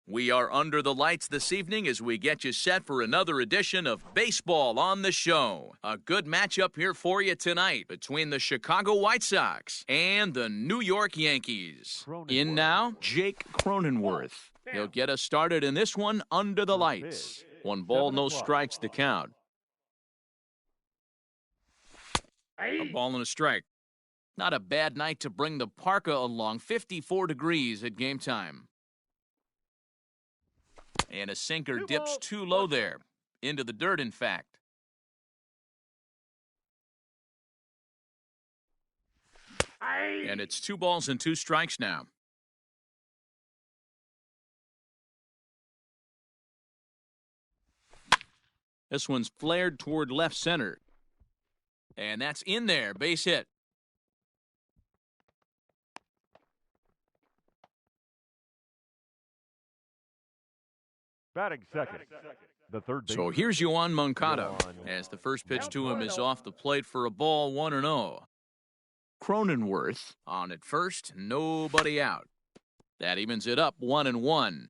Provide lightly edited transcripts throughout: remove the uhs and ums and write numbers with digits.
We are under the lights this evening as we get you set for another edition of Baseball on the Show. A good matchup here for you tonight between the Chicago White Sox and the New York Yankees. In now, Jake Cronenworth. He'll get us started in this one under the lights. 1 ball, no strikes to count. A ball and a strike. Not a bad night to bring the parka along. 54 degrees at game time. And a sinker dips too low there. Into the dirt, in fact. And it's 2 balls and 2 strikes now. This one's flared toward left center. And that's in there. Base hit. Batting second, the third baseman. So here's Yoan Moncada as the first pitch to him is off the plate for a ball, 1-0. Cronenworth on at first, nobody out. That evens it up, 1-1.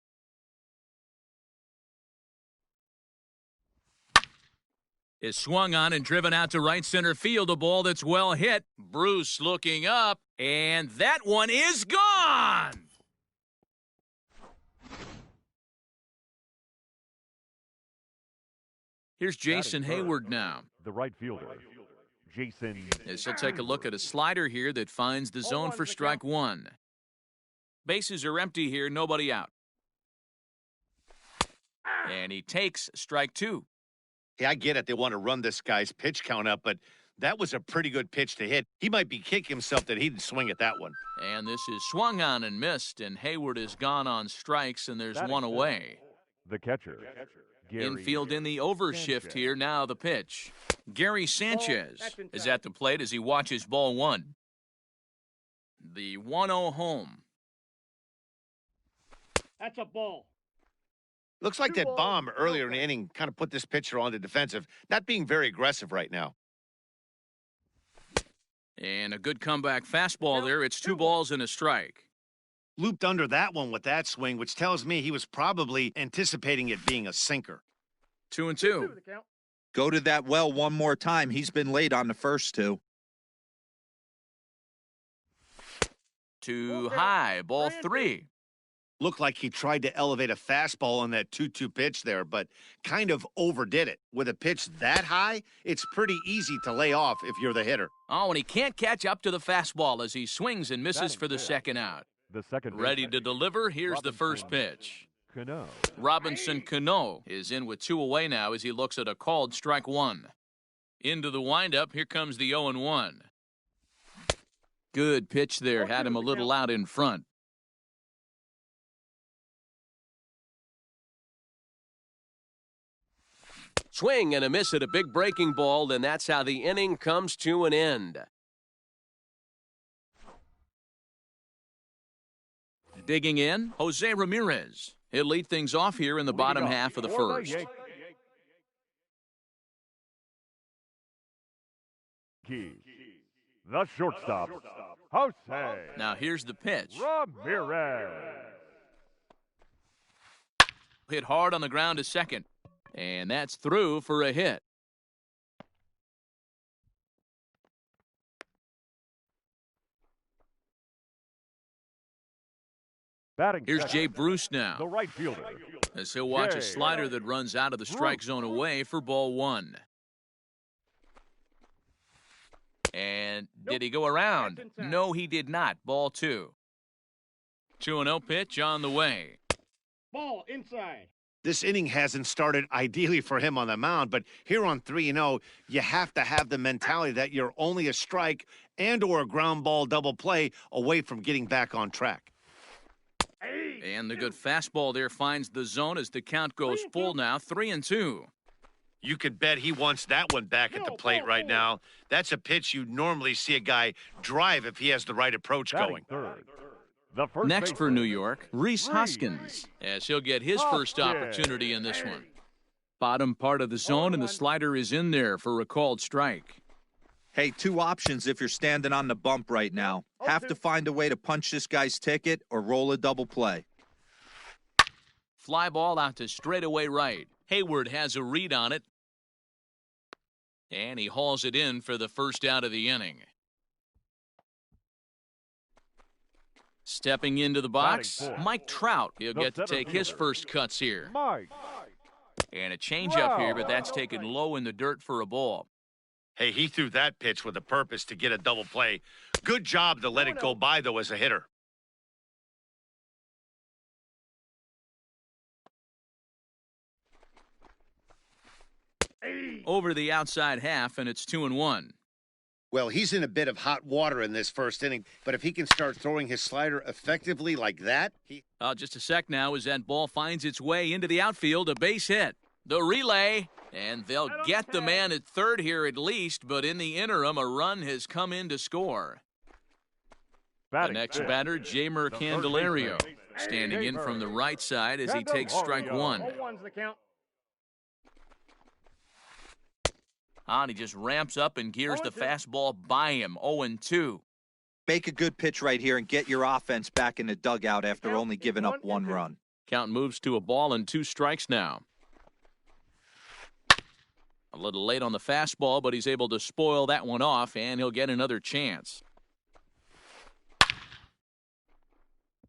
Is swung on and driven out to right center field. A ball that's well hit. Bruce looking up, and that one is gone. Here's Jason Hayward now. The right fielder, Jason. As he'll take a look at a slider here that finds the zone for strike 1. Bases are empty here, nobody out. And he takes strike 2. Hey, I get it. They want to run this guy's pitch count up, but that was a pretty good pitch to hit. He might be kicking himself that he didn't swing at that one. And this is swung on and missed, and Hayward is gone on strikes, and there's one away. The catcher. Infield in the overshift here. Now the pitch. Gary Sanchez is at the plate as he watches ball 1. The 1-0 home. That's a ball. Looks like that bomb earlier in the inning kind of put this pitcher on the defensive, not being very aggressive right now. And a good comeback fastball there. It's 2 balls and a strike. Looped under that one with that swing, which tells me he was probably anticipating it being a sinker. 2-2. Go to that well one more time. He's been late on the first 2. Too high. Ball 3. Looked like he tried to elevate a fastball on that 2-2 pitch there, but kind of overdid it. With a pitch that high, it's pretty easy to lay off if you're the hitter. Oh, and he can't catch up to the fastball as he swings and misses for the second out. The second ready to deliver. Here's the first pitch. Cano. Robinson Cano is in with 2 away now as he looks at a called strike 1. Into the windup. Here comes the 0-1. Good pitch there. Had him a little out in front. Swing and a miss at a big breaking ball, and that's how the inning comes to an end. Digging in, Jose Ramirez. He'll lead things off here in the bottom half of the first. The shortstop, Jose. Now here's the pitch. Ramirez. Hit hard on the ground to second. And that's through for a hit. Here's Jay Bruce now. The right fielder. As he'll watch a slider that runs out of the strike zone away for ball 1. And did he go around? No, he did not. Ball 2. 2-0 pitch on the way. Ball inside. This inning hasn't started ideally for him on the mound, but here on 3-0, you have to have the mentality that you're only a strike and or a ground ball double play away from getting back on track. And the good fastball there finds the zone as the count goes full now, 3-2. You could bet he wants that one back at the plate right now. That's a pitch you normally see a guy drive if he has the right approach going. Next for New York, Rhys Hoskins, as he'll get his first opportunity in this one. Bottom part of the zone, and the slider is in there for a called strike. Hey, 2 options if you're standing on the bump right now. Have to find a way to punch this guy's ticket or roll a double play. Fly ball out to straightaway right. Hayward has a read on it. And he hauls it in for the first out of the inning. Stepping into the box, Mike Trout. He'll get to take his first cuts here. Mike. And a changeup here, but that's taken low in the dirt for a ball. Hey, he threw that pitch with a purpose to get a double play. Good job to let it go by, though, as a hitter. Over the outside half, and it's 2-1. Well, he's in a bit of hot water in this first inning, but if he can start throwing his slider effectively like that, Just a sec now as that ball finds its way into the outfield, a base hit. The relay, and they'll get the man at third here at least, but in the interim, a run has come in to score. The next batter, Jamer Candelario, standing in from the right side as he takes strike one. And he just ramps up and gears the fastball by him, 0-2. Make a good pitch right here and get your offense back in the dugout after only giving up one run. Count moves to a ball and 2 strikes now. A little late on the fastball, but he's able to spoil that one off, and he'll get another chance.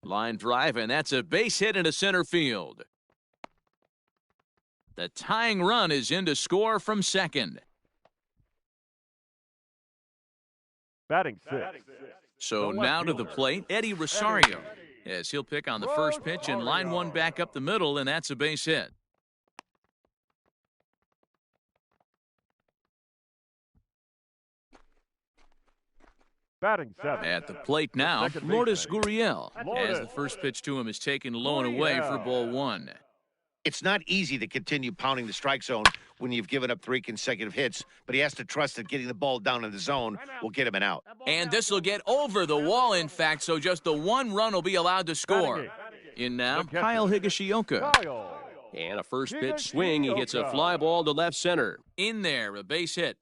Line drive, and that's a base hit into center field. The tying run is in to score from second. Batting 6. So now to the plate, Eddie Rosario, as he'll pick on the first pitch and line one back up the middle, and that's a base hit. Batting 7. At the plate now, Lourdes Gurriel, as the first pitch to him is taken low and away for ball 1. it's not easy to continue pounding the strike zone when you've given up 3 consecutive hits, but he has to trust that getting the ball down in the zone will get him an out. And this will get over the wall, in fact, so just the 1 run will be allowed to score. In now, Kyle Higashioka. And a first pitch swing. He hits a fly ball to left center. In there, a base hit.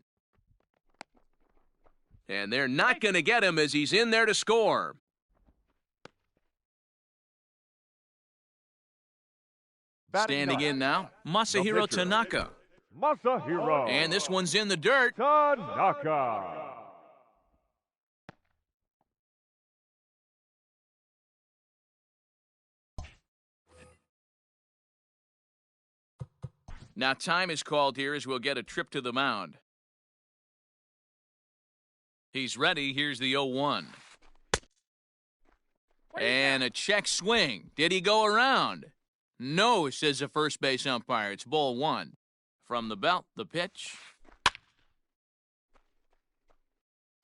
And they're not going to get him as he's in there to score. Standing in now, Masahiro Tanaka. Masahiro. And this one's in the dirt. Tanaka. Now time is called here as we'll get a trip to the mound. He's ready. Here's the 0-1. And a check swing. Did he go around? No, says the first base umpire. It's ball 1. From the belt, the pitch.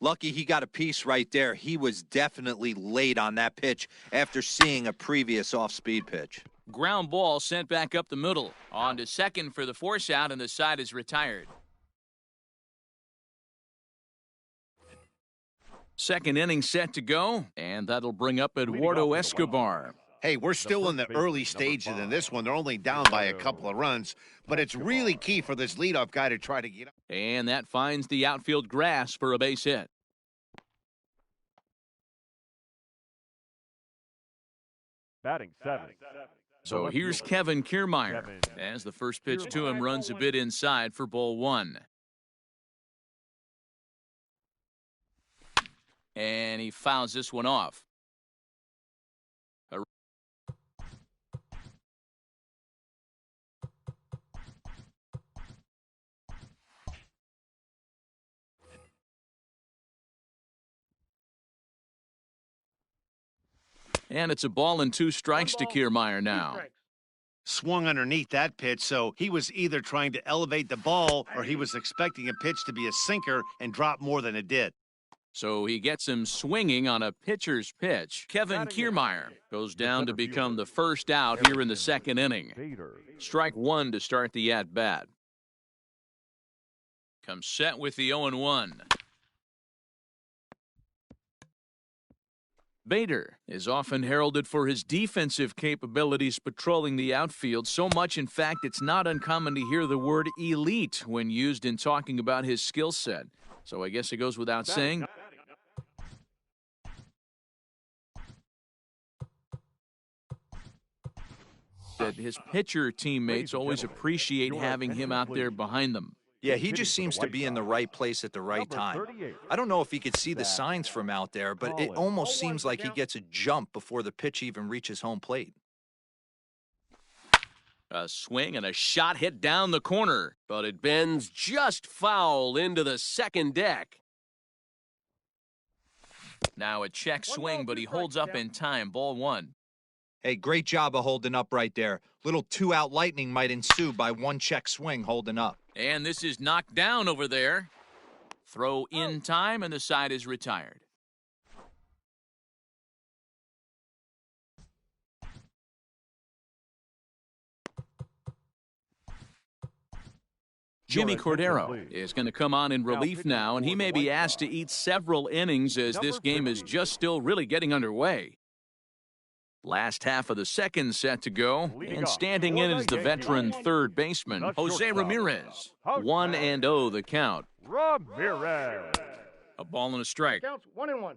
Lucky he got a piece right there. He was definitely late on that pitch after seeing a previous off-speed pitch. Ground ball sent back up the middle. On to second for the force out, and the side is retired. Second inning set to go, and that'll bring up Eduardo Escobar. Hey, we're still in the early stages in this one. They're only down by a couple of runs, but it's really key for this leadoff guy to try to get up. And that finds the outfield grass for a base hit. Batting 7. So here's Kevin Kiermaier as the first pitch to him runs a bit inside for ball 1. And he fouls this one off. And it's a ball and 2 strikes to Kiermaier now. Swung underneath that pitch, so he was either trying to elevate the ball or he was expecting a pitch to be a sinker and drop more than it did. So he gets him swinging on a pitcher's pitch. Kevin Kiermaier goes down to become the first out here in the second inning. Strike 1 to start the at-bat. Comes set with the 0-1. Bader is often heralded for his defensive capabilities patrolling the outfield, so much, in fact, it's not uncommon to hear the word elite when used in talking about his skill set. So I guess it goes without saying. that his pitcher teammates always appreciate having him out there behind them. Yeah, he just seems to be in the right place at the right time. I don't know if he could see the signs from out there, but it almost seems like he gets a jump before the pitch even reaches home plate. A swing and a shot hit down the corner, But it bends just foul into the second deck. now a check swing, but he holds up in time. Ball one. Hey, great job of holding up right there. Little two-out lightning might ensue by one check swing holding up. And this is knocked down over there. Throw in time, and the side is retired. Jimmy Cordero is going to come on in relief now, and he may be asked to eat several innings as this game is just still really getting underway. Last half of the second set to go, and standing in is the veteran third baseman, Jose Ramirez. 1-0 the count. Ramirez. A ball and a strike. Counts 1-1.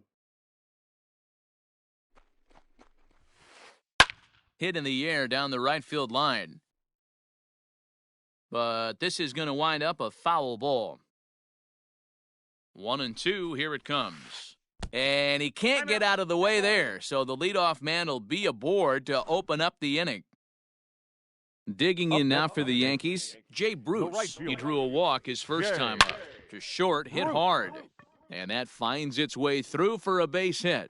Hit in the air down the right field line. But this is going to wind up a foul ball. 1-2, here it comes. And he can't get out of the way there, so the leadoff man will be aboard to open up the inning. Digging in now for the Yankees, Jay Bruce. He drew a walk his first time up. To short, hit hard. And that finds its way through for a base hit.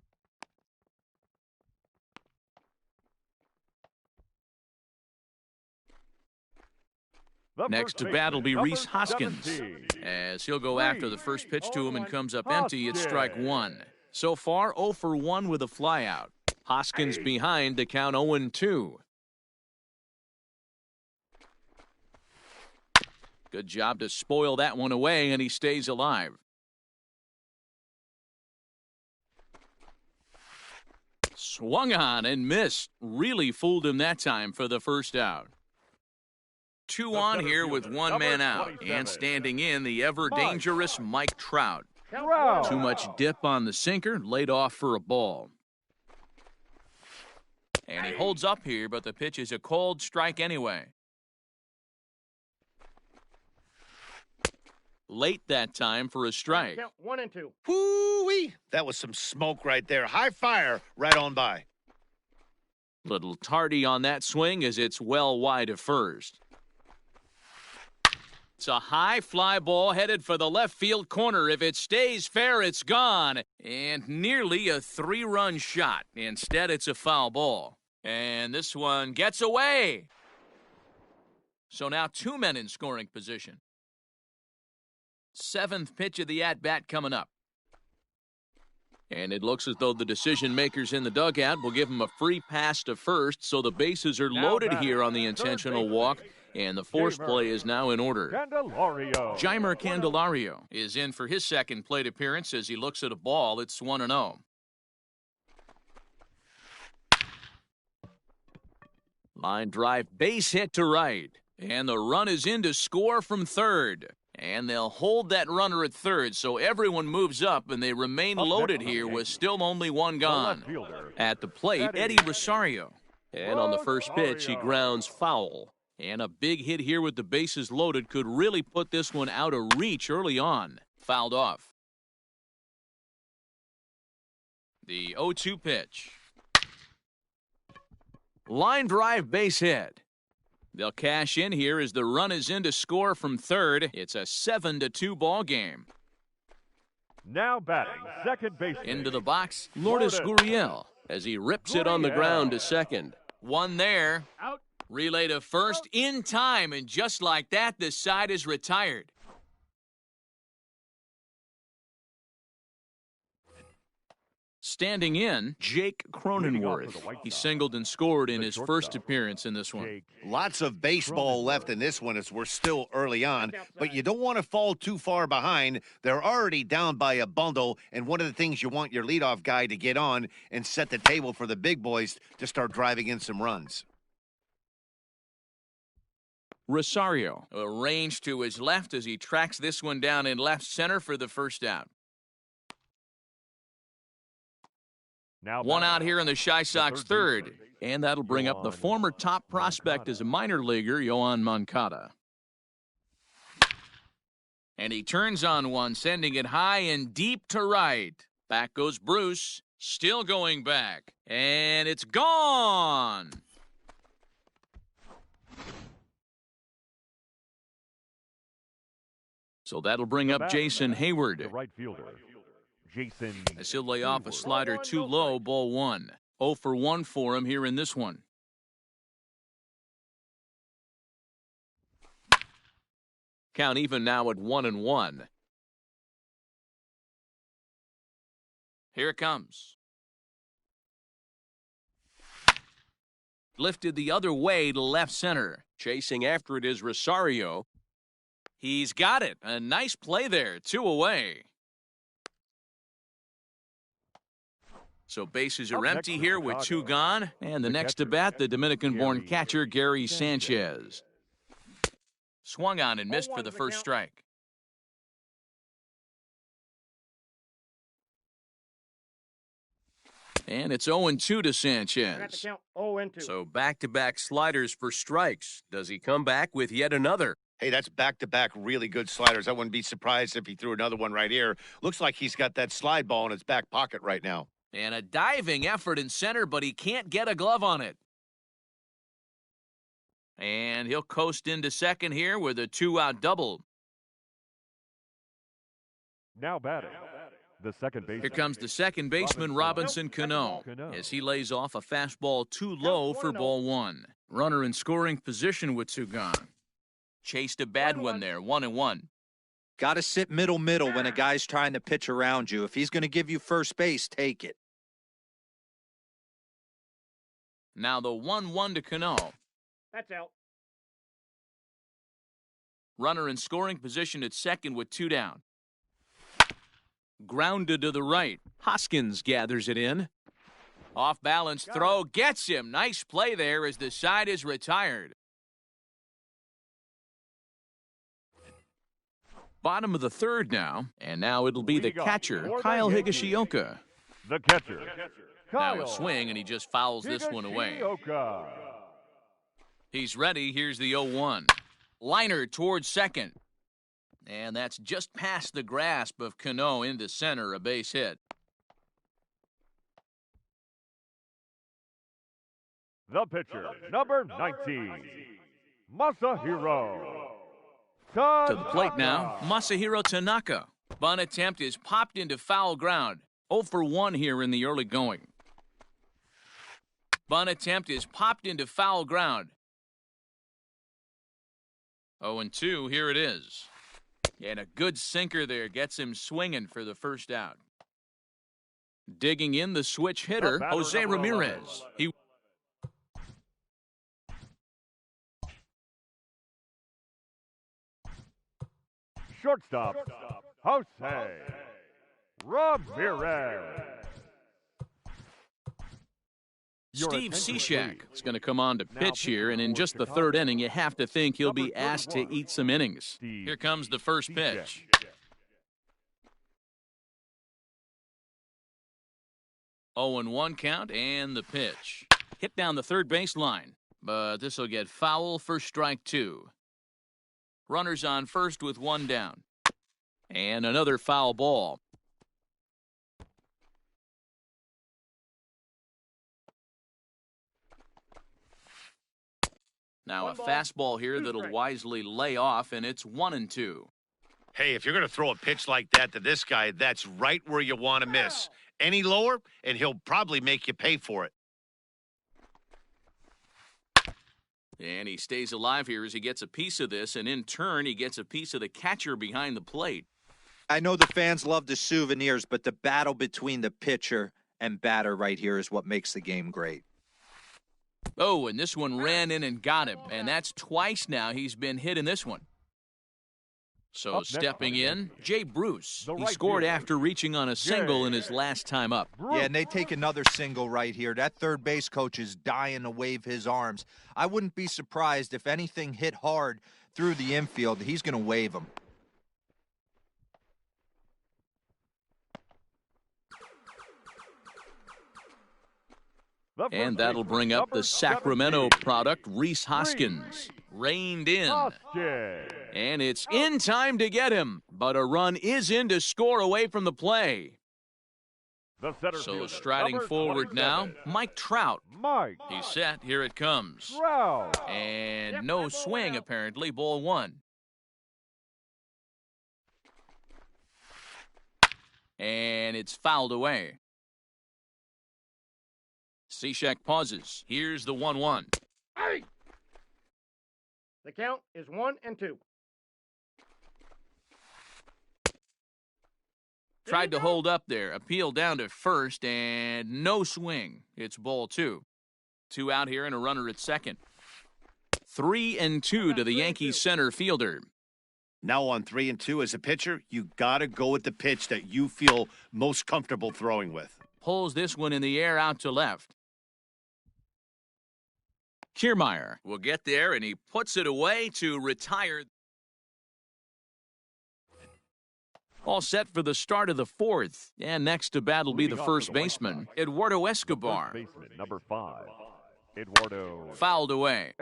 Next to bat will be Reese Hoskins, as he'll go after the first pitch to him and comes up empty. It's strike one. So far, 0 for 1 with a flyout. Hoskins behind the count 0-2. Good job to spoil that one away, and he stays alive. Swung on and missed. Really fooled him that time for the first out. 2 on here with one man out, and standing in the ever-dangerous Mike Trout. Too much dip on the sinker, laid off for a ball. And he holds up here, but the pitch is a cold strike anyway. Late that time for a strike. Count 1-2. Whoo-wee! That was some smoke right there. High fire right on by. Little tardy on that swing as it's well wide of first. It's a high fly ball headed for the left field corner. If it stays fair, it's gone. And nearly a 3-run shot. Instead, it's a foul ball. And this one gets away. So now 2 men in scoring position. 7th pitch of the at-bat coming up. And it looks as though the decision makers in the dugout will give him a free pass to first, so the bases are loaded here on the intentional walk. And the force play is now in order. Jeimer Candelario is in for his second plate appearance as he looks at a ball. It's 1-0. Line drive, base hit to right. And the run is in to score from third. And they'll hold that runner at third, so everyone moves up, and they remain loaded here with still only one gone. At the plate, Eddie Rosario. And on the first pitch, he grounds foul. And a big hit here with the bases loaded could really put this one out of reach early on. Fouled off. The 0-2 pitch. Line drive, base hit. They'll cash in here as the run is in to score from third. It's a 7-2 ball game. Now batting, second base. Into the box, Lourdes Gurriel as he rips it on the ground to second. One there. Out. Relay to first in time, and just like that, the side is retired. Standing in, Jake Cronenworth. He singled and scored in his first appearance in this one. Lots of baseball left in this one as we're still early on, but you don't want to fall too far behind. They're already down by a bundle, and one of the things you want your leadoff guy to get on and set the table for the big boys to start driving in some runs. Rosario arranged to his left as he tracks this one down in left center for the first out. Now One out batting, here in the Shy Sox third third. And that'll bring up the former top prospect as a minor leaguer, Yohan Moncada. And he turns on one, sending it high and deep to right. Back goes Bruce, still going back. And it's gone. So that'll bring up Jason the Hayward, right fielder, Jason. as he'll lay off a slider too low, ball one. 0 for 1 for him here in this one. Count even now at 1-1. Here it comes. Lifted the other way to left center. Chasing after it is Rosario. He's got it. A nice play there. 2 away. So bases are empty here with 2 gone. And the next to bat, the Dominican-born catcher, Gary Sanchez. Swung on and missed for the first strike. And it's 0-2 to Sanchez. 0-2. So back-to-back sliders for strikes. Does he come back with yet another? Hey, that's back-to-back really good sliders. I wouldn't be surprised if he threw another one right here. Looks like he's got that slide ball in his back pocket right now. And a diving effort in center, but he can't get a glove on it. And he'll coast into second here with a 2-out double. Now batting, the second baseman. Here comes the second baseman, Robinson Cano, as he lays off a fastball too low for ball one. Runner in scoring position with 2 gone. Chased a bad one there, 1-1. Got to sit middle when a guy's trying to pitch around you. If he's going to give you first base, take it. Now the 1-1 to Cano. That's out. Runner in scoring position at second with 2 down. Grounded to the right. Hoskins gathers it in. Off balance throw gets him. Nice play there as the side is retired. Bottom of the third now, and now it'll be the catcher, Kyle Higashioka. The catcher, Now Kyle a swing, and he just fouls this one away. Higashioka. He's ready. Here's the 0-1. Liner towards second. And that's just past the grasp of Cano into center, a base hit. The pitcher, number 19, Masahiro To the plate now, Masahiro Tanaka. Bunt attempt is popped into foul ground. 0 for 1 here in the early going. Bunt attempt is popped into foul ground. 0-2, here it is. And a good sinker there gets him swinging for the first out. Digging in the switch hitter, Jose Ramirez. Shortstop, Jose Ramirez. Steve Cishek is going to come on to pitch here, and in just the third inning, you have to think he'll be asked to eat some innings. Here comes the first pitch. Oh, and 1 count, and the pitch. Hit down the third base line, but this will get foul for strike 2. Runners on first with 1 down. And another foul ball. Now a fastball here that'll wisely lay off, and it's 1-2. Hey, if you're going to throw a pitch like that to this guy, that's right where you want to miss. Any lower, and he'll probably make you pay for it. And he stays alive here as he gets a piece of this, and in turn, he gets a piece of the catcher behind the plate. I know the fans love the souvenirs, but the battle between the pitcher and batter right here is what makes the game great. Oh, and this one ran in and got him, and that's twice now he's been hit in this one. So stepping in, Jay Bruce. He scored after reaching on a single in his last time up. Yeah, and they take another single right here. That third base coach is dying to wave his arms. I wouldn't be surprised if anything hit hard through the infield. He's going to wave them. And that'll bring up the Sacramento product, Reese Hoskins. Reined in. And it's in time to get him. But a run is in to score away from the play. So striding forward now, Mike Trout. He's set. Here it comes. And no swing, apparently. Ball one. And it's fouled away. Cishek pauses. Here's the 1-1. The count is 1-2. Tried to hold up there. Appeal down to first, and no swing. It's ball two. 2 out here and a runner at second. 3-2 to the Yankees center fielder. Now on 3-2 as a pitcher, you got to go with the pitch that you feel most comfortable throwing with. Pulls this one in the air out to left. Kiermaier will get there, and he puts it away to retire. All set for the start of the fourth. And next to bat will be the first baseman, Eduardo Escobar. Number 5, Eduardo. Fouled away.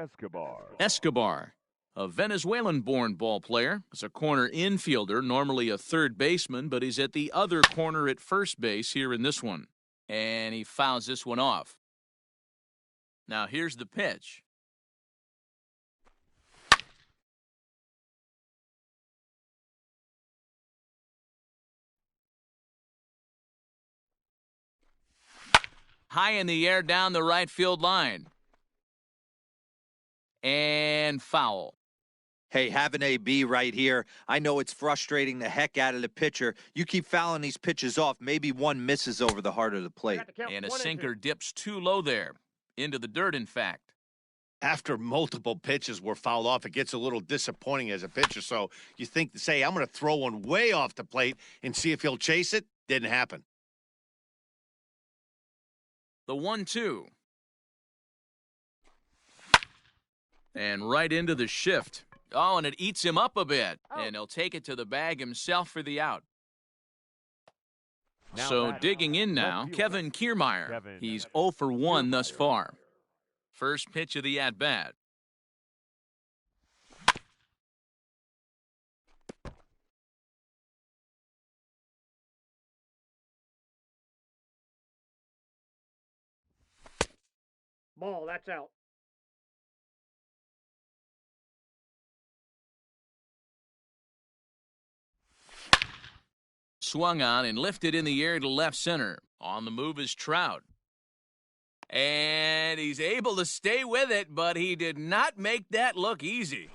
Escobar. A Venezuelan-born ball player. Is a corner infielder, normally a third baseman, but he's at the other corner at first base here in this one. And he fouls this one off. Now here's the pitch. High in the air down the right field line. And foul. Hey, have an AB right here. I know it's frustrating the heck out of the pitcher. You keep fouling these pitches off. Maybe one misses over the heart of the plate. And a sinker dips too low there. Into the dirt, in fact. After multiple pitches were fouled off, it gets a little disappointing as a pitcher. So you think to say, I'm going to throw one way off the plate and see if he'll chase it. Didn't happen. The 1-2. And right into the shift. Oh, and it eats him up a bit. And he'll take it to the bag himself for the out. So digging in now, Kevin Kiermaier. He's 0 for 1 thus far. First pitch of the at-bat. Ball, that's out. Swung on and lifted in the air to left center. On the move is Trout. And he's able to stay with it, but he did not make that look easy.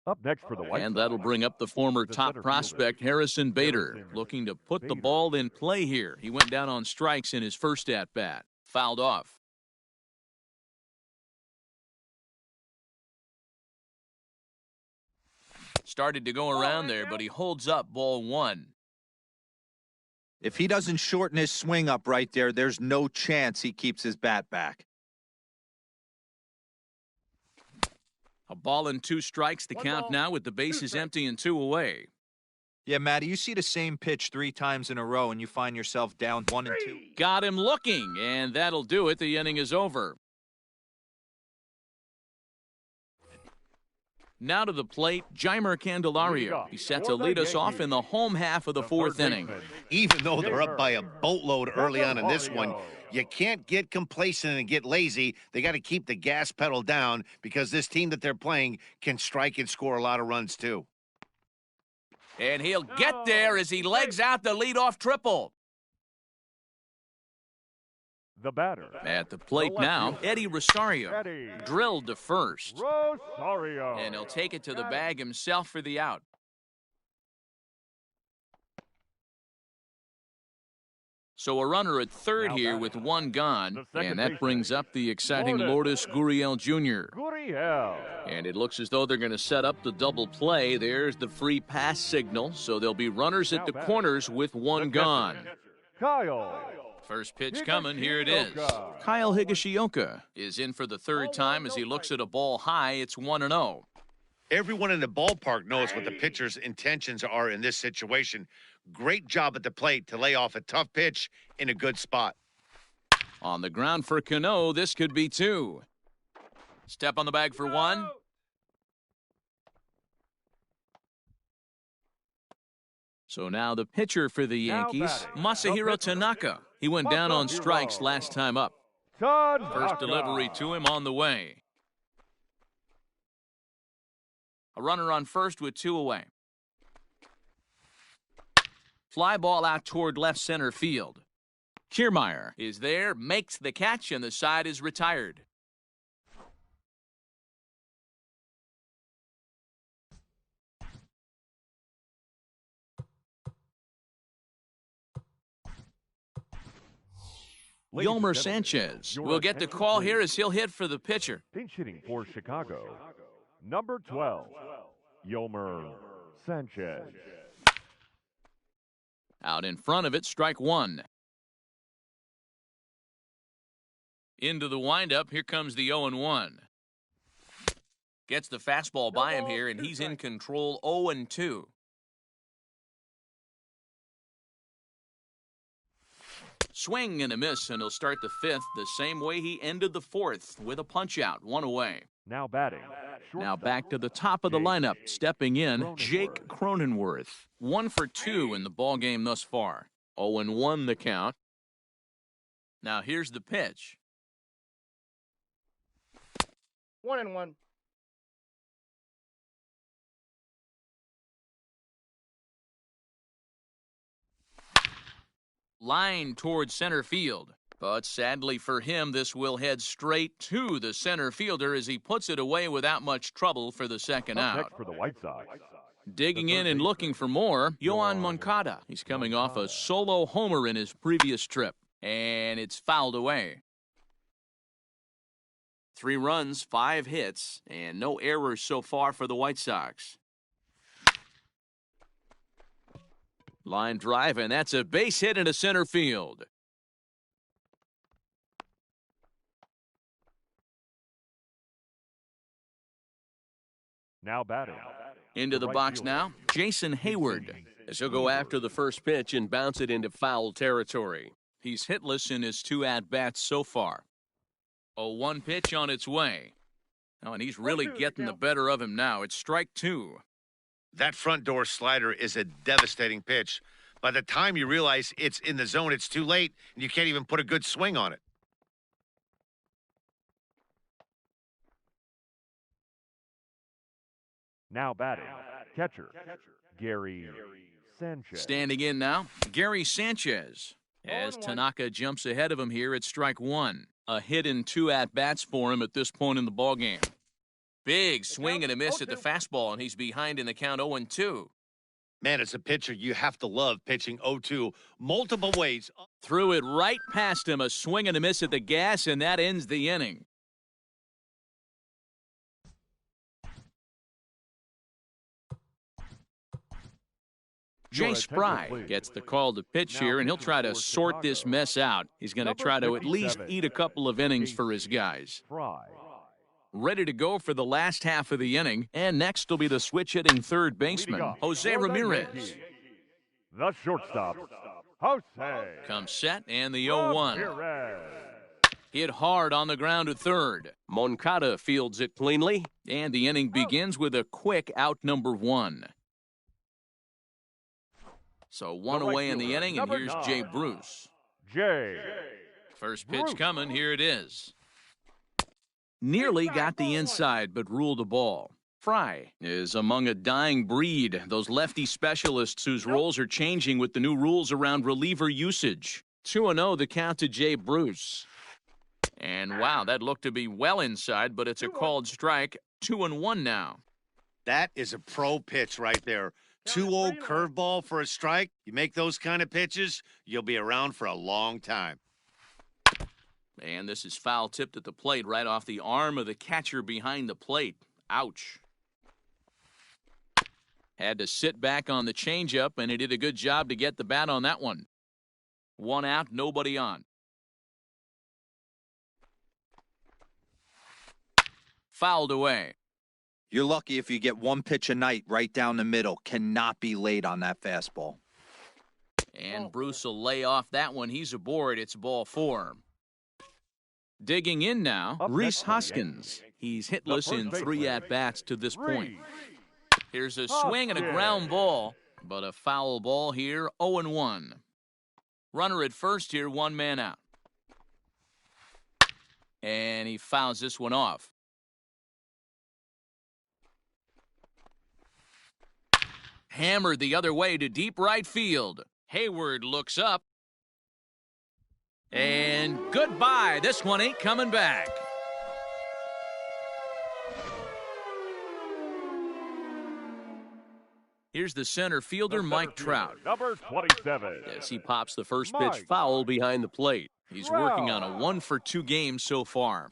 Up next for the White And Sox, that'll bring up the former top prospect, Harrison Bader, looking to put the ball in play here. He went down on strikes in his first at-bat. Fouled off. Started to go around there, but he holds up ball one. If he doesn't shorten his swing up right there, there's no chance he keeps his bat back. A ball and 2 strikes, the count now with the bases empty and 2 away. Yeah, Matty, you see the same pitch 3 times in a row and you find yourself down 1-2. Got him looking, and that'll do it. The inning is over. Now to the plate, Jeimer Candelario. He set to lead us off in the home half of the 4th inning. Even though they're up by a boatload early on in this one, you can't get complacent and get lazy. They got to keep the gas pedal down because this team that they're playing can strike and score a lot of runs too. And he'll get there as he legs out the leadoff triple. the batter. At the plate now, Eddie Rosario. Drilled to first. Rosario. And he'll take it to the bag himself for the out. So a runner at third here with one gone, and that brings up the exciting Lourdes Gurriel Jr. And it looks as though they're going to set up the double play. There's the free pass signal, so there'll be runners at the corners with one gone. Kyle. First pitch coming, here it is. Kyle Higashioka is in for the third time as he looks at a ball high. It's 1-0. Everyone in the ballpark knows what the pitcher's intentions are in this situation. Great job at the plate to lay off a tough pitch in a good spot. On the ground for Cano, this could be 2. Step on the bag for 1. So now the pitcher for the Yankees, Masahiro Tanaka. He went down on strikes last time up. First delivery to him on the way. A runner on first with 2 away. Fly ball out toward left center field. Kiermaier is there, makes the catch, and the side is retired. Yolmer Sanchez will get the call here as he'll hit for the pitcher. Pinch hitting for Chicago, number 12, Yolmer Sanchez. Out in front of it, strike 1. Into the windup, here comes the 0-1. Gets the fastball by him here, and he's in control 0-2. Swing and a miss, and he'll start the 5th the same way he ended the 4th, with a punch-out, 1 away. Now batting. Now back to the top of the lineup, stepping in, Jake Cronenworth. 1 for 2 in the ballgame thus far. 0-1 the count. Now here's the pitch. 1-1. Line towards center field. But sadly for him, this will head straight to the center fielder as he puts it away without much trouble for the second out. Next for the White Sox. Digging in and looking for more, Yoan Moncada. He's coming off a solo homer in his previous trip, and it's fouled away. 3 runs, 5 hits, and no errors so far for the White Sox. Line drive, and that's a base hit into center field. Now batting. Into the box now, Jason Hayward, as he'll go after the first pitch and bounce it into foul territory. He's hitless in his 2 at-bats so far. A 1 pitch on its way. Oh, and he's really getting the better of him now. It's strike 2. That front door slider is a devastating pitch. By the time you realize it's in the zone, it's too late, and you can't even put a good swing on it. Now batting. Catcher, Gary Sanchez. Standing in now, Gary Sanchez. As Tanaka jumps ahead of him here at strike 1. A hit in 2 at-bats for him at this point in the ballgame. Big swing and a miss at the fastball, and he's behind in the count 0-2. Man, as a pitcher, you have to love pitching 0-2 multiple ways. Threw it right past him, a swing and a miss at the gas, and that ends the inning. Jay Spry gets the call to pitch here, and he'll try to sort this mess out. He's going to try to at least eat a couple of innings for his guys. Ready to go for the last half of the inning, and next will be the switch-hitting third baseman, Jose Ramirez. The shortstop, Jose. Comes set, and the 0-1. Hit hard on the ground at third. Moncada fields it cleanly, and the inning begins with a quick out number 1. So 1 away in the inning, and here's Jay Bruce. First pitch coming, here it is. Nearly got the inside, but ruled a ball. Fry is among a dying breed, those lefty specialists whose roles are changing with the new rules around reliever usage. 2-0 the count to Jay Bruce. And wow, that looked to be well inside, but it's a called strike. 2-1 now. That is a pro pitch right there. 2-0 curveball for a strike. You make those kind of pitches, you'll be around for a long time. And this is foul tipped at the plate right off the arm of the catcher behind the plate. Ouch. Had to sit back on the changeup, and he did a good job to get the bat on that one. 1 out, nobody on. Fouled away. You're lucky if you get 1 pitch a night right down the middle. Cannot be late on that fastball. And Bruce will lay off that one. He's aboard. It's ball 4. Digging in now, Up Reese next for the Hoskins. He's hitless in first 3 baseman, at-bats to this point. Reese Here's a swing and a ground ball, but a foul ball here, 0-1. Runner at first here, 1 man out. And he fouls this one off. Hammered the other way to deep right field. Hayward looks up. And goodbye. This one ain't coming back. Here's the center fielder, Mike Trout. Number 27. As he pops the first Mike. pitch foul behind the plate. He's working on a Trout. 1-for-2 game so far.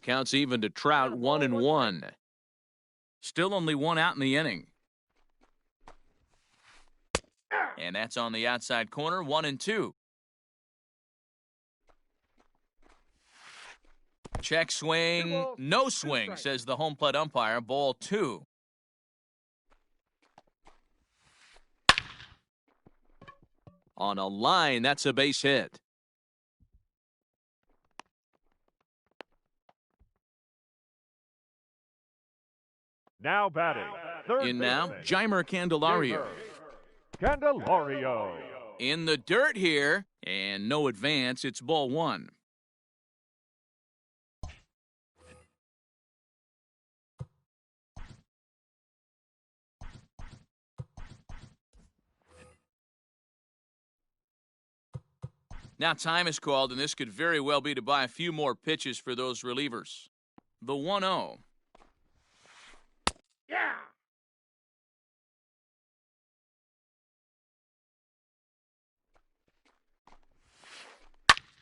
Counts even to Trout, 1-1. Still only 1 out in the inning. And that's on the outside corner, 1-2. Check swing, no swing, says the home plate umpire, ball 2. On a line, that's a base hit. Now batting. Third In now, baseman, Jeimer Candelario. Candelario. In the dirt here, and no advance, it's ball 1. Now time is called, and this could very well be to buy a few more pitches for those relievers. The 1-0. Yeah.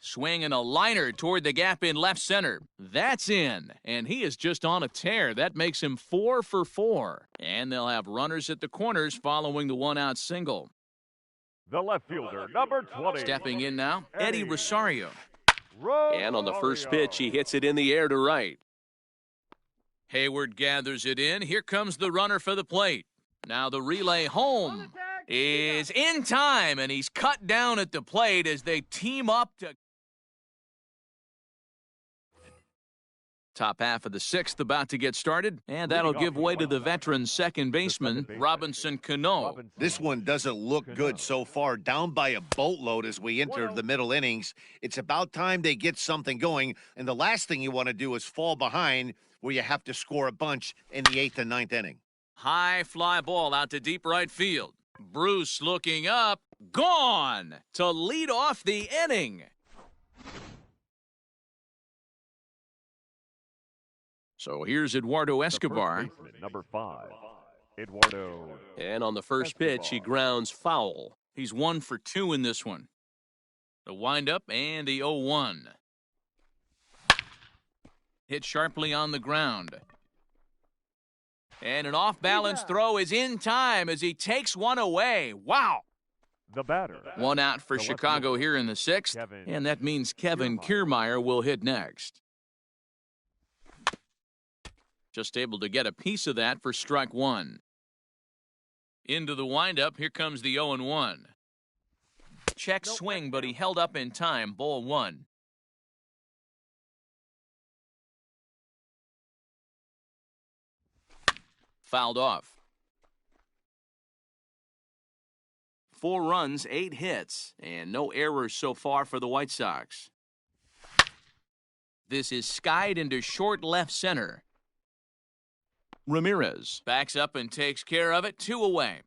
Swinging a liner toward the gap in left center. That's in, and he is just on a tear. That makes him 4 for 4. And they'll have runners at the corners following the 1-out single. The left fielder, number 20. Stepping in now, Eddie Rosario. And on the first pitch, he hits it in the air to right. Hayward gathers it in. Here comes the runner for the plate. Now the relay home is in time, and he's cut down at the plate as they team up to... Top half of the 6th about to get started, and that'll give way to the veteran second baseman, Robinson Cano. This one doesn't look good so far, down by a boatload as we enter the middle innings. It's about time they get something going, and the last thing you want to do is fall behind where you have to score a bunch in the 8th and 9th inning. High fly ball out to deep right field. Bruce looking up, gone to lead off the inning. So here's Eduardo Escobar. Number 5, Eduardo. And on the first pitch, he grounds foul. He's 1 for 2 in this one. The windup and the 0-1. Hit sharply on the ground. And an off-balance throw is in time as he takes one away. Wow! The batter. 1 out for The Chicago left here in the 6th, Kevin and that means Kevin Kiermaier will hit next. Just able to get a piece of that for strike 1. Into the windup, here comes the 0-1. Check swing, but he held up in time, ball 1. Fouled off. 4 runs, 8 hits, and no errors so far for the White Sox. This is skied into short left center. Ramirez backs up and takes care of it, 2 away.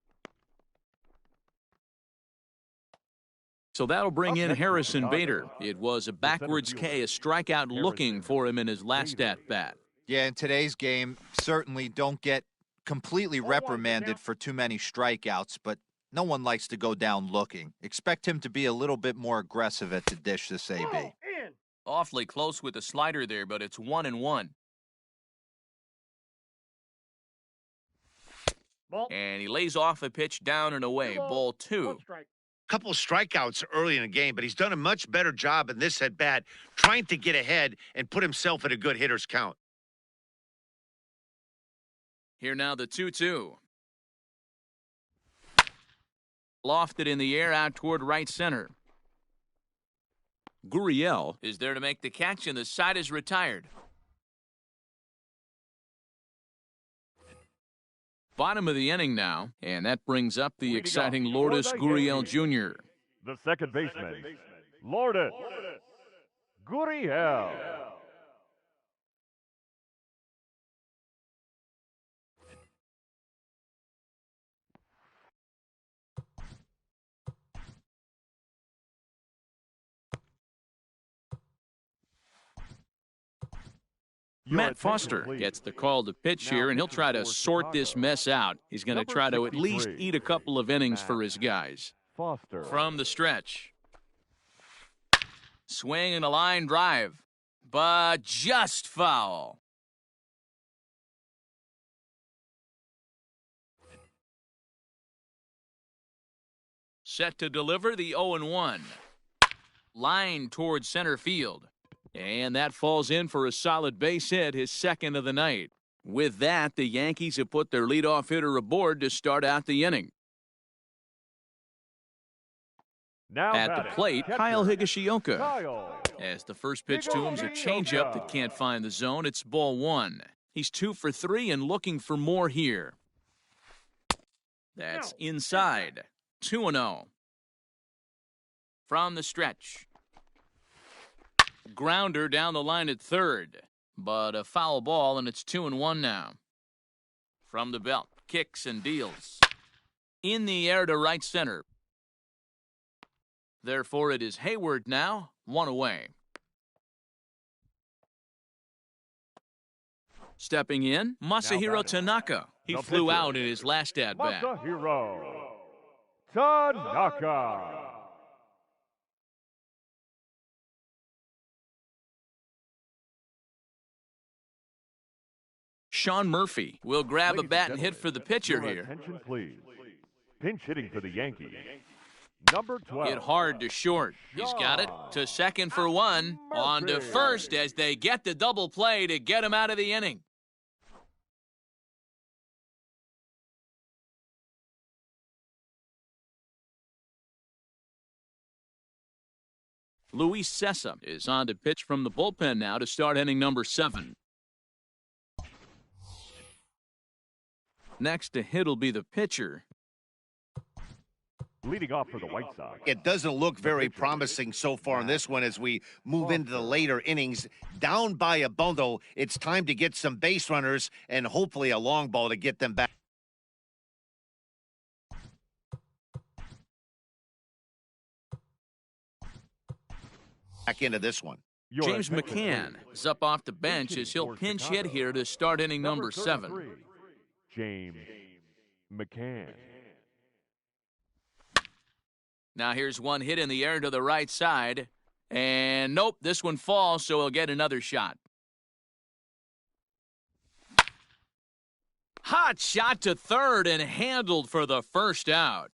So that'll bring in Harrison Bader. It was a backwards K, a strikeout looking for him in his last at-bat. Yeah, in today's game, certainly don't get completely reprimanded for too many strikeouts, but no one likes to go down looking. Expect him to be a little bit more aggressive at the dish this AB. Awfully close with the slider there, but it's 1-1. And he lays off a pitch down and away, ball 2. Couple strikeouts early in the game, but he's done a much better job in this at-bat trying to get ahead and put himself at a good hitter's count. Here now the 2-2. Lofted in the air out toward right center. Gurriel is there to make the catch, and the side is retired. Bottom of the inning now, and that brings up the exciting Lourdes Gurriel Jr. The second baseman, Lourdes Gurriel. Matt Foster gets the call to pitch here, and he'll try to sort this mess out. He's going to try to at least eat a couple of innings for his guys. Foster. From the stretch. Swing and a line drive, but just foul. Set to deliver the 0-1. Line towards center field. And that falls in for a solid base hit, his second of the night. With that, the Yankees have put their leadoff hitter aboard to start out the inning. Now At the plate, Kyle Higashioka. Kyle. As the first pitch to him is a changeup that can't find the zone. It's ball one. He's 2 for 3 and looking for more here. That's inside. 2-0. From the stretch. Grounder down the line at third, but a foul ball, and it's 2-1 now. From the belt, kicks and deals. In the air to right center. Therefore, it is Hayward now, 1 away. Stepping in, Masahiro Tanaka. He flew out in his last at-bat. Masahiro Tanaka. Sean Murphy will grab a Ladies bat and and hit for the gentlemen, pitcher your here. Attention, please. Pinch hitting for the Yankees. Number 12. Hit hard to short. He's got it to second for 1. On to first as they get the double play to get him out of the inning. Luis Sessa is on to pitch from the bullpen now to start inning number 7. Next to hit will be the pitcher. Leading off for the White Sox. It doesn't look very promising so far in this one as we move into the later innings. Down by a bundle, it's time to get some base runners and hopefully a long ball to get them back. Back into this one. James McCann is up off the bench as he'll pinch hit here to start inning number 7. James McCann. Now here's one hit in the air to the right side. And nope, this one falls, so he'll get another shot. Hot shot to third and handled for the first out.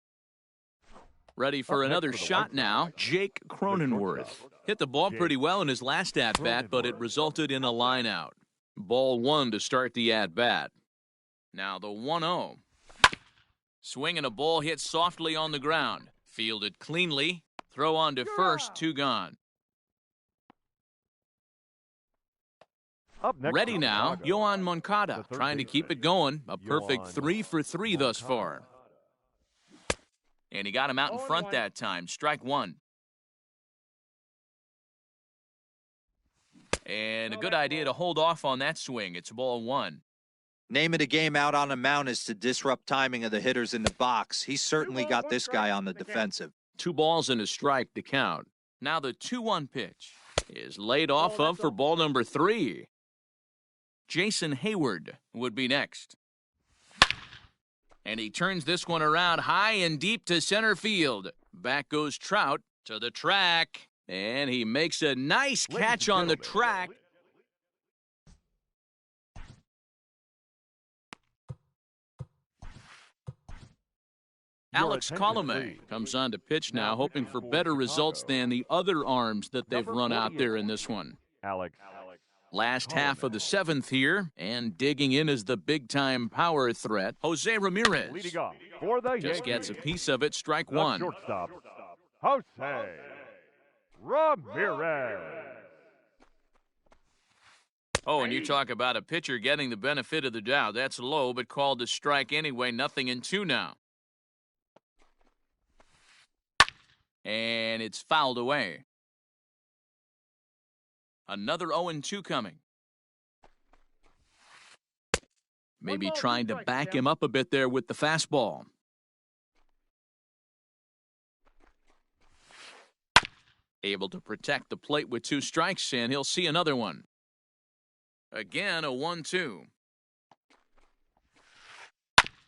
Ready for another shot now, Jake Cronenworth. Hit the ball pretty well in his last at-bat, but it resulted in a line out. Ball 1 to start the at-bat. Now the 1-0. Swing and a ball hit softly on the ground. Fielded cleanly. Throw on to first, 2 gone. Up next Ready from now, Chicago, Yohan Moncada, the third trying to keep baseman, it going. A perfect Yohan 3 for 3 thus far. And he got him out in 0-1. front that time. Strike 1. And a good idea to hold off on that swing. It's ball 1. Name of the game out on the mound is to disrupt timing of the hitters in the box. He's certainly got this guy on the defensive. 2 balls and a strike to count. Now the 2-1 pitch is laid off of for ball number 3. Jason Hayward would be next. And he turns this one around high and deep to center field. Back goes Trout to the track. And he makes a nice catch on the track. Alex Colomé comes on to pitch now, hoping for better results than the other arms that they've run out there in this one. Alex. Last half of the 7th here, and digging in as the big-time power threat, Jose Ramirez. Leading off for the Just Yankees, gets a piece of it, strike the 1. shortstop, Jose Ramirez. Oh, and you talk about a pitcher getting the benefit of the doubt. That's low, but called to strike anyway. 0-2 now. And it's fouled away. Another 0-2 coming. Maybe trying to back him up a bit there with the fastball. Able to protect the plate with 2 strikes, and he'll see another one. Again, a 1-2.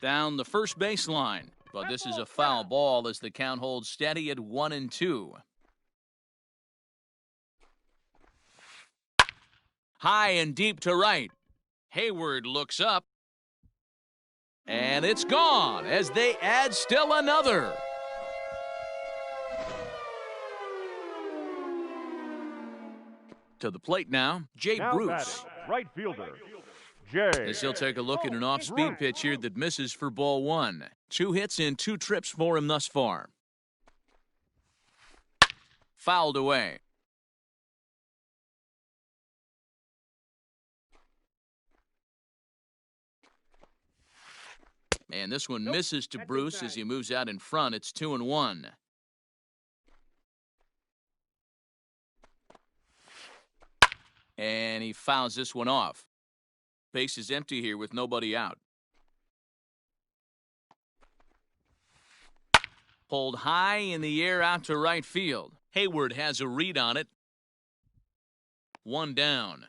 Down the first baseline, but this is a foul ball as the count holds steady at 1-2. High and deep to right. Hayward looks up. And it's gone as they add still another. To the plate now, Jay Now Bruce. batting, right fielder, Jay. As he'll take a look at an off-speed pitch here that misses for ball 1. 2 hits and 2 trips for him thus far. Fouled away. And this one misses to Bruce as he moves out in front. It's 2-1. And he fouls this one off. Base is empty here with nobody out. Pulled high in the air out to right field. Hayward has a read on it. 1 down.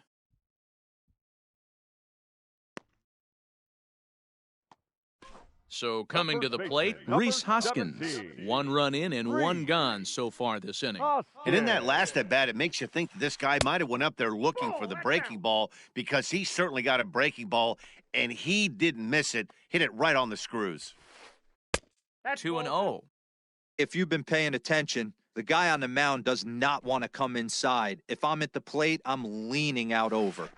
So coming to the plate, Reese Hoskins. 1 run in and 1 gone so far this inning. And in that last at bat, it makes you think that this guy might have went up there looking for the breaking ball, because he certainly got a breaking ball, and he didn't miss it. Hit it right on the screws. 2-0. If you've been paying attention, the guy on the mound does not want to come inside. If I'm at the plate, I'm leaning out over.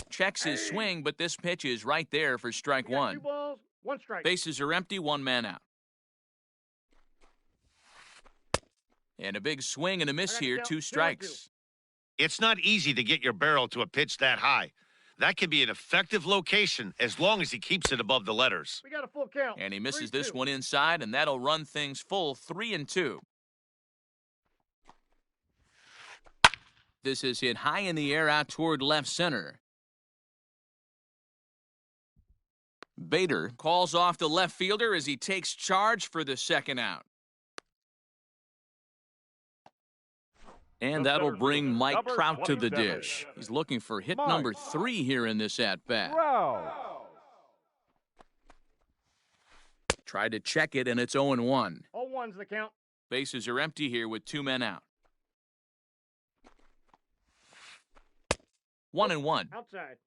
Checks his swing, but this pitch is right there for strike 1. 2 balls, 1 strike. Bases are empty, 1 man out. And a big swing and a miss here, 2 strikes. It's not easy to get your barrel to a pitch that high. That can be an effective location as long as he keeps it above the letters. We got a full count. And he misses 3-2. this one inside, and that'll run things full 3-2. This is hit high in the air out toward left center. Bader calls off the left fielder as he takes charge for the second out. And that'll bring Mike Trout to the dish. He's looking for hit number 3 here in this at-bat. Tried to check it, and it's 0-1. All 1's the count. Bases are empty here with 2 men out. 1-1. Outside.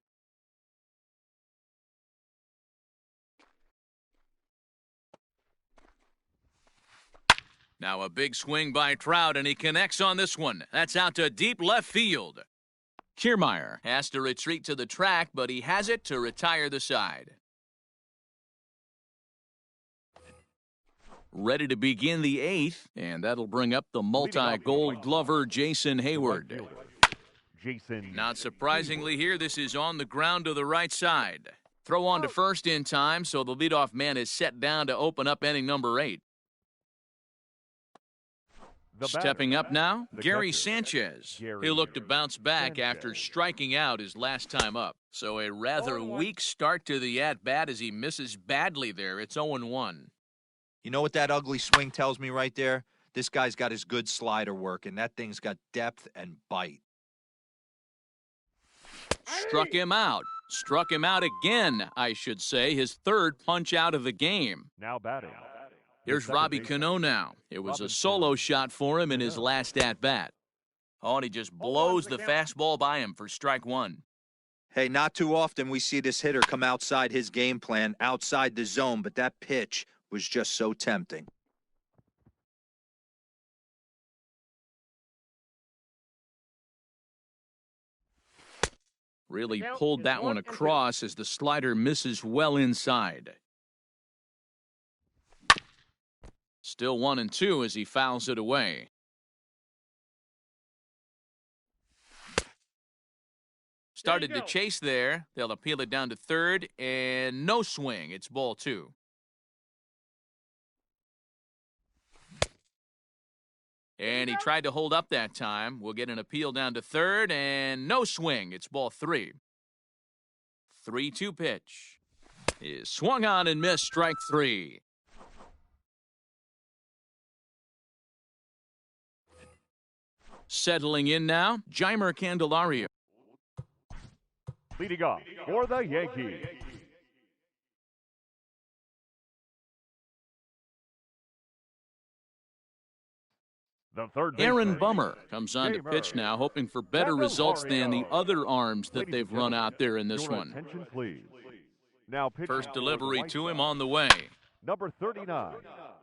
Now a big swing by Trout, and he connects on this one. That's out to deep left field. Kiermaier has to retreat to the track, but he has it to retire the side. Ready to begin the 8th, and that'll bring up the multi-gold glover Jason Hayward. Not surprisingly here, this is on the ground to the right side. Throw on to first in time, so the leadoff man is set down to open up inning number 8. Stepping up now, Gary Sanchez. He'll look to bounce back after striking out his last time up. So a rather weak start to the at-bat as he misses badly there. It's 0-1. You know what that ugly swing tells me right there? This guy's got his good slider working. That thing's got depth and bite. Struck him out. Struck him out again, I should say. His 3rd punch out of the game. Now batting. Here's Robbie Cano now. It was a solo shot for him in his last at-bat. Oh, and he just blows the fastball by him for strike 1. Hey, not too often we see this hitter come outside his game plan, outside the zone, but that pitch was just so tempting. Really pulled that one across as the slider misses well inside. Still 1-2 as he fouls it away. Started There to you go. chase there. They'll appeal it down to third, and no swing. It's ball 2. And he tried to hold up that time. We'll get an appeal down to third, and no swing. It's ball 3. 3-2 pitch. Is swung on and missed, strike 3. Settling in now, Jeimer Candelario. Leading off for the Yankees, the third Aaron baseman, Bummer comes on to pitch now, hoping for better results than the other arms that Ladies they've and run gentlemen, out there in this your one. attention, please. Now pitching First for the delivery White to him Sox, on the way. number 39.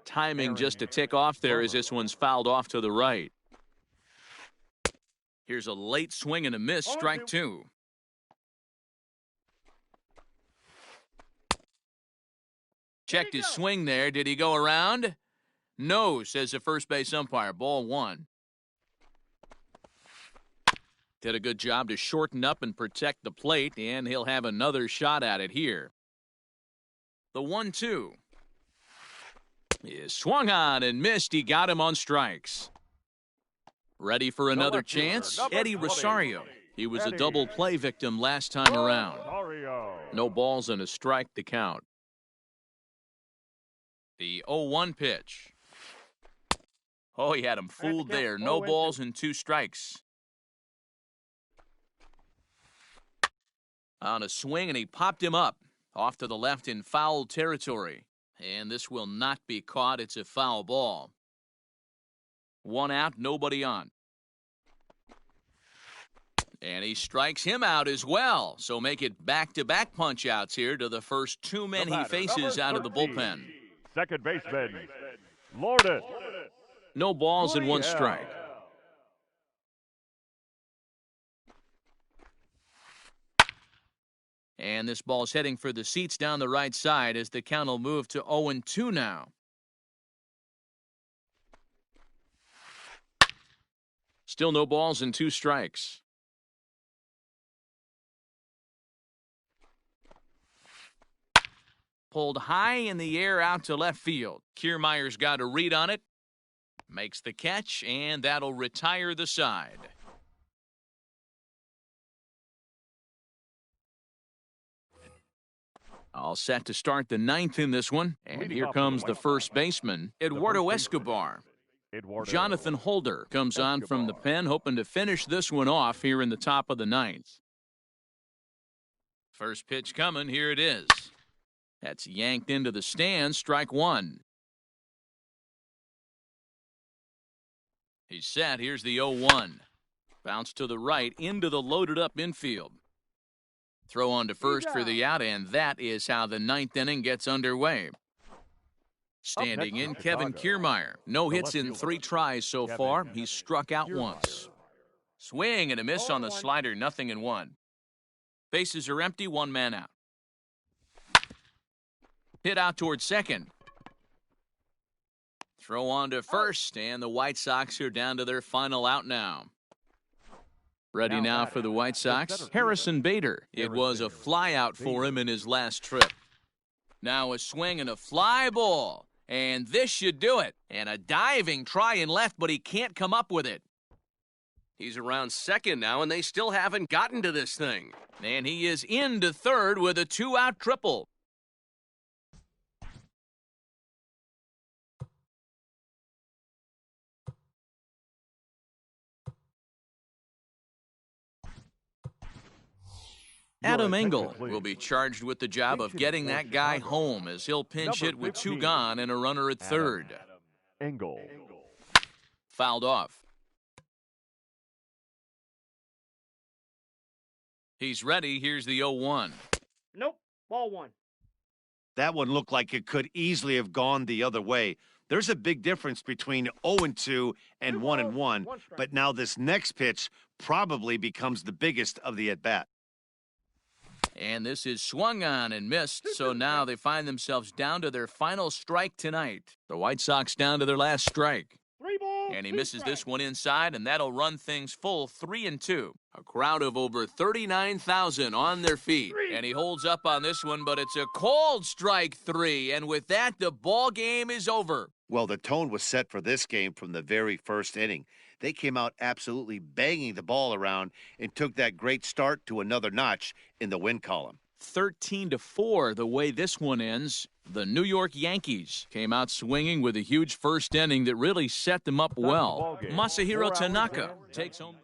Timing just to tick off there as this one's fouled off to the right. Here's a late swing and a miss, strike 2. Checked his swing there. Did he go around? No, says the first base umpire. Ball 1. Did a good job to shorten up and protect the plate, and he'll have another shot at it here. The 1-2 is swung on and missed. He got him on strikes. Ready for another left fielder, chance? number Eddie 20. Rosario. He was a Eddie. double play victim last time around. Rosario. No balls and a strike to count. The 0-1 pitch. Oh, he had him fooled there. No balls and 2 strikes. On a swing, and he popped him up off to the left in foul territory. And this will not be caught. It's a foul ball. 1 out, nobody on. And he strikes him out as well. So make it back-to-back punch-outs here to the first 2 men The he batter, faces number out of the 13, bullpen. Second baseman, Lourdes. No balls and 1 Gurriel. strike. And this ball's heading for the seats down the right side as the count will move to 0-2 now. Still no balls and 2 strikes. Pulled high in the air out to left field. Kiermaier's got a read on it. Makes the catch, and that'll retire the side. All set to start the 9th in this one. And Leading here off for the comes the White first Sox, baseman, the Eduardo first baseman, Escobar. Eduardo. Jonathan Holder comes on from the Escobar. pen, hoping to finish this one off here in the top of the 9th. First pitch coming, here it is. That's yanked into the stands, strike 1. He's set, here's the 0-1. Bounce to the right, into the loaded-up infield. Throw on to first for the out, and that is how the 9th inning gets underway. Standing in, Kevin Kiermaier. No hits in 3 tries so far. He's struck out once. Swing and a miss on the slider, 0-1. Bases are empty, 1 man out. Hit out towards second. Throw on to first, and the White Sox are down to their final out now. Ready now for the White Sox, Harrison Bader. It was a fly out for him in his last trip. Now a swing and a fly ball. And this should do it. And a diving try and left, but he can't come up with it. He's around second now, and they still haven't gotten to this thing. And he is into third with a 2-out triple. Adam Engel will be charged with the job of getting that guy home as he'll pinch hit with 2 gone and a runner at third. Engel. Fouled off. He's ready. Here's the 0-1. Nope. Ball 1. That one looked like it could easily have gone the other way. There's a big difference between 0-2 and 1-1, but now this next pitch probably becomes the biggest of the at-bat. And this is swung on and missed, so now they find themselves down to their final strike tonight. The White Sox down to their last strike. 3 balls. And he misses this one inside, and that'll run things full 3-2. A crowd of over 39,000 on their feet. And he holds up on this one, but it's a called strike 3. And with that, the ball game is over. Well, the tone was set for this game from the very first inning. They came out absolutely banging the ball around and took that great start to another notch in the win column. 13-4 the way this one ends. The New York Yankees came out swinging with a huge first inning that really set them up well. Masahiro Tanaka takes home.